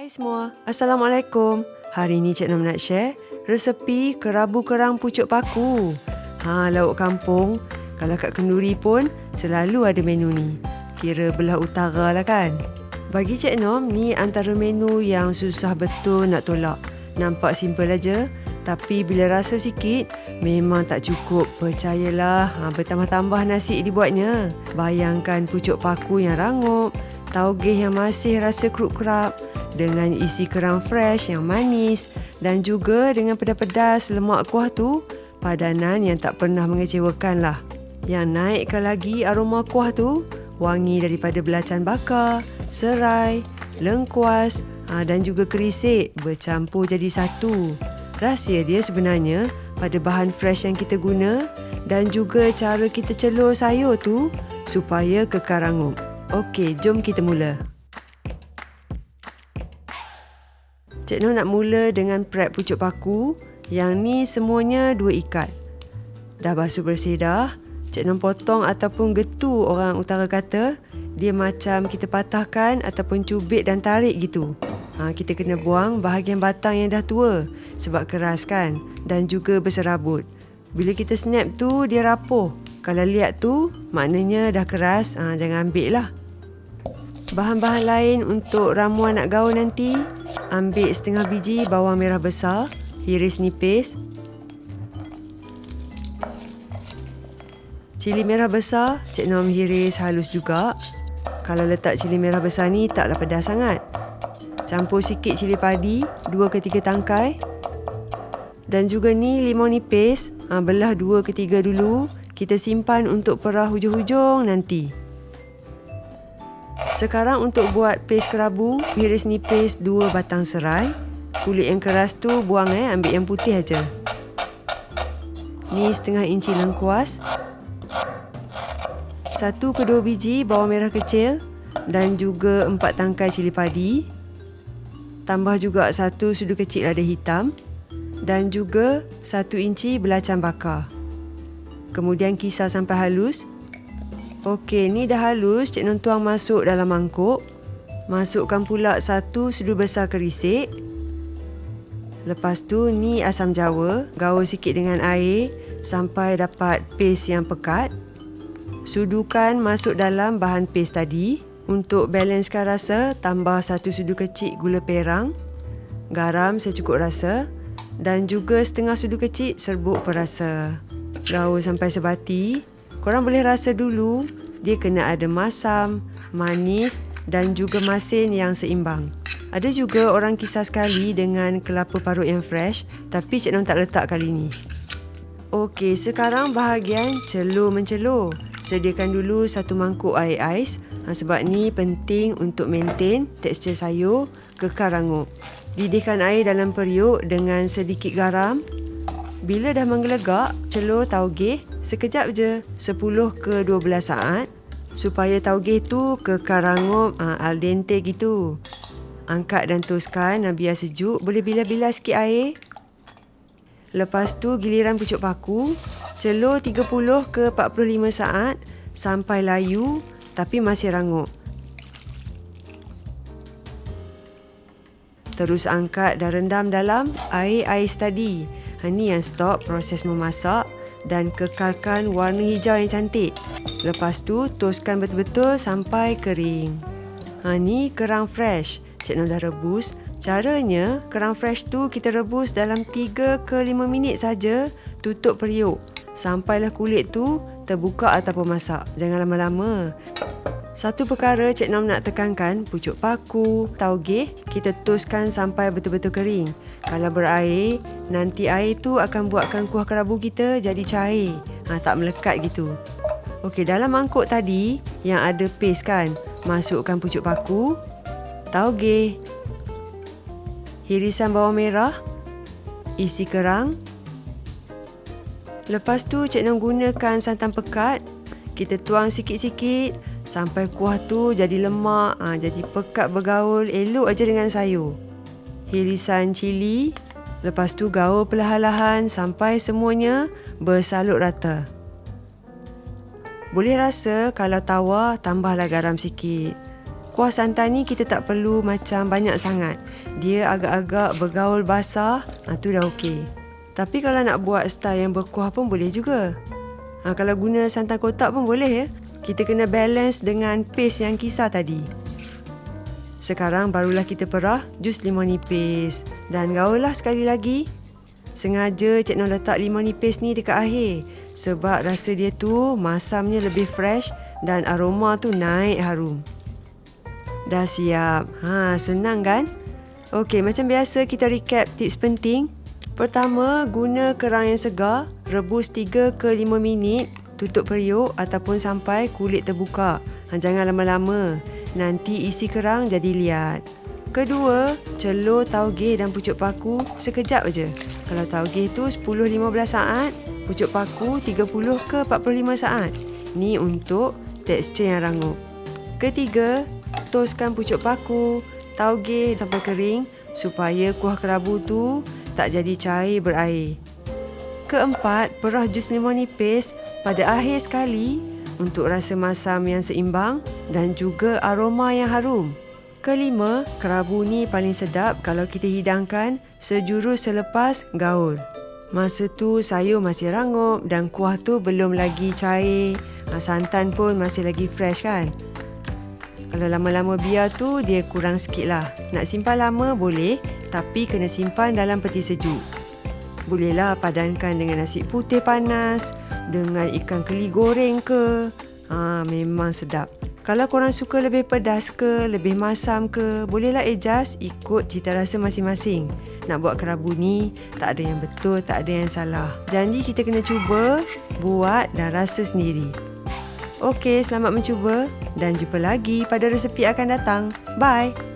Hai semua, Assalamualaikum. Hari ni Cik Nom nak share resepi kerabu kerang pucuk paku. Lauk kampung. Kalau kat kenduri pun selalu ada menu ni. Kira belah utara lah kan. Bagi Cik Nom, ni antara menu yang susah betul nak tolak. Nampak simple aja, tapi bila rasa sikit, memang tak cukup. Percayalah, bertambah-tambah nasi dibuatnya. Bayangkan pucuk paku yang rangup, taugeh yang masih rasa kerup-kerap, dengan isi kerang fresh yang manis dan juga dengan pedas-pedas lemak kuah tu, padanan yang tak pernah mengecewakan lah. Yang naikkan lagi aroma kuah tu, wangi daripada belacan bakar, serai, lengkuas dan juga kerisik bercampur jadi satu. Rahsia dia sebenarnya pada bahan fresh yang kita guna dan juga cara kita celur sayur tu supaya kekal rangup. Okey, jom kita mula. Cik Nom nak mula dengan prep pucuk paku. Yang ni semuanya 2 ikat. Dah basuh bersih dah. Cik Nom potong ataupun getu, orang utara kata. Dia macam kita patahkan ataupun cubit dan tarik gitu. Kita kena buang bahagian batang yang dah tua sebab keras kan, dan juga berserabut. Bila kita snap tu dia rapuh. Kalau lihat tu maknanya dah keras, jangan ambil lah. Bahan-bahan lain untuk ramuan nak gaul nanti, ambil setengah biji bawang merah besar, hiris nipis. Cili merah besar, Cik Nom hiris halus juga. Kalau letak cili merah besar ni taklah pedas sangat. Campur sikit cili padi, 2 ke 3 tangkai. Dan juga ni limau nipis, belah 2 ke 3 dulu. Kita simpan untuk perah hujung-hujung nanti. Sekarang untuk buat paste kerabu, hiris nipis 2 batang serai. Kulit yang keras tu buang, ambil yang putih aja. Ni setengah inci lengkuas. 1 ke 2 biji bawang merah kecil dan juga 4 tangkai cili padi. Tambah juga 1 sudu kecil lada hitam dan juga 1 inci belacan bakar. Kemudian kisar sampai halus. Okey, ni dah halus. Cik Nom tuang masuk dalam mangkuk. Masukkan pula 1 sudu besar kerisik. Lepas tu ni asam jawa, gaul sikit dengan air sampai dapat paste yang pekat. Sudukan masuk dalam bahan paste tadi. Untuk balancekan rasa, tambah 1 sudu kecil gula perang, garam secukup rasa dan juga setengah sudu kecil serbuk perasa. Gaul sampai sebati. Korang boleh rasa dulu, dia kena ada masam, manis dan juga masin yang seimbang. Ada juga orang kisar sekali dengan kelapa parut yang fresh, tapi Cik Nom tak letak kali ni. Okey, sekarang bahagian celur-mencelur. Sediakan dulu 1 mangkuk air ais, sebab ni penting untuk maintain tekstur sayur kekal rangup. Didihkan air dalam periuk dengan sedikit garam. Bila dah menggelegak, celur taugeh sekejap je, 10 ke 12 saat, supaya taugeh tu kekal rangup al dente gitu. Angkat dan toskan biar sejuk, boleh bilas-bilas sikit air. Lepas tu giliran pucuk paku, celur 30 ke 45 saat sampai layu tapi masih rangup. Terus angkat dan rendam dalam air ais tadi. Ni yang stop proses memasak dan kekalkan warna hijau yang cantik. Lepas tu toskan betul-betul sampai kering. Ni kerang fresh. Cik Nom dah rebus. Caranya, kerang fresh tu kita rebus dalam 3 ke 5 minit saja. Tutup periuk sampailah kulit tu terbuka ataupun masak. Jangan lama-lama. Satu perkara Cik Nom nak tekankan, pucuk paku, taugeh, kita toskan sampai betul-betul kering. Kalau berair, nanti air tu akan buatkan kuah kerabu kita jadi cair. Tak melekat gitu. Okey, dalam mangkuk tadi yang ada paste kan, masukkan pucuk paku, taugeh, hirisan bawang merah, isi kerang. Lepas tu Cik Nom gunakan santan pekat. Kita tuang sikit-sikit sampai kuah tu jadi lemak, jadi pekat bergaul, elok aja dengan sayur. Hirisan cili. Lepas tu gaul perlahan-lahan sampai semuanya bersalut rata. Boleh rasa kalau tawar, tambahlah garam sikit. Kuah santan ni kita tak perlu macam banyak sangat. Dia agak-agak bergaul basah, tu dah okey. Tapi kalau nak buat style yang berkuah pun boleh juga. Kalau guna santan kotak pun boleh ya. Kita kena balance dengan paste yang kisar tadi. Sekarang barulah kita perah jus limau nipis. Dan gaullah sekali lagi. Sengaja Cik Noh letak limau nipis ni dekat akhir. Sebab rasa dia tu masamnya lebih fresh dan aroma tu naik harum. Dah siap. Senang kan? Okey, macam biasa kita recap tips penting. Pertama, guna kerang yang segar. Rebus 3 ke 5 minit. Tutup periuk ataupun sampai kulit terbuka. Jangan lama-lama. Nanti isi kerang jadi liat. Kedua, celur tauge dan pucuk paku sekejap aja. Kalau tauge tu 10-15 saat, pucuk paku 30 ke 45 saat. Ni untuk tekstur yang rangup. Ketiga, toskan pucuk paku, tauge sampai kering supaya kuah kerabu tu tak jadi cair berair. Keempat, perah jus limau nipis pada akhir sekali untuk rasa masam yang seimbang dan juga aroma yang harum. Kelima, kerabu ni paling sedap kalau kita hidangkan sejurus selepas gaul. Masa tu sayur masih rangup dan kuah tu belum lagi cair. Santan pun masih lagi fresh kan? Kalau lama-lama biar tu dia kurang sikit lah. Nak simpan lama boleh, tapi kena simpan dalam peti sejuk. Bolehlah padankan dengan nasi putih panas, dengan ikan keli goreng ke. Memang sedap. Kalau korang suka lebih pedas ke, lebih masam ke, bolehlah adjust ikut cita rasa masing-masing. Nak buat kerabu ni, tak ada yang betul, tak ada yang salah. Janji kita kena cuba, buat dan rasa sendiri. Okey, selamat mencuba dan jumpa lagi pada resepi akan datang. Bye!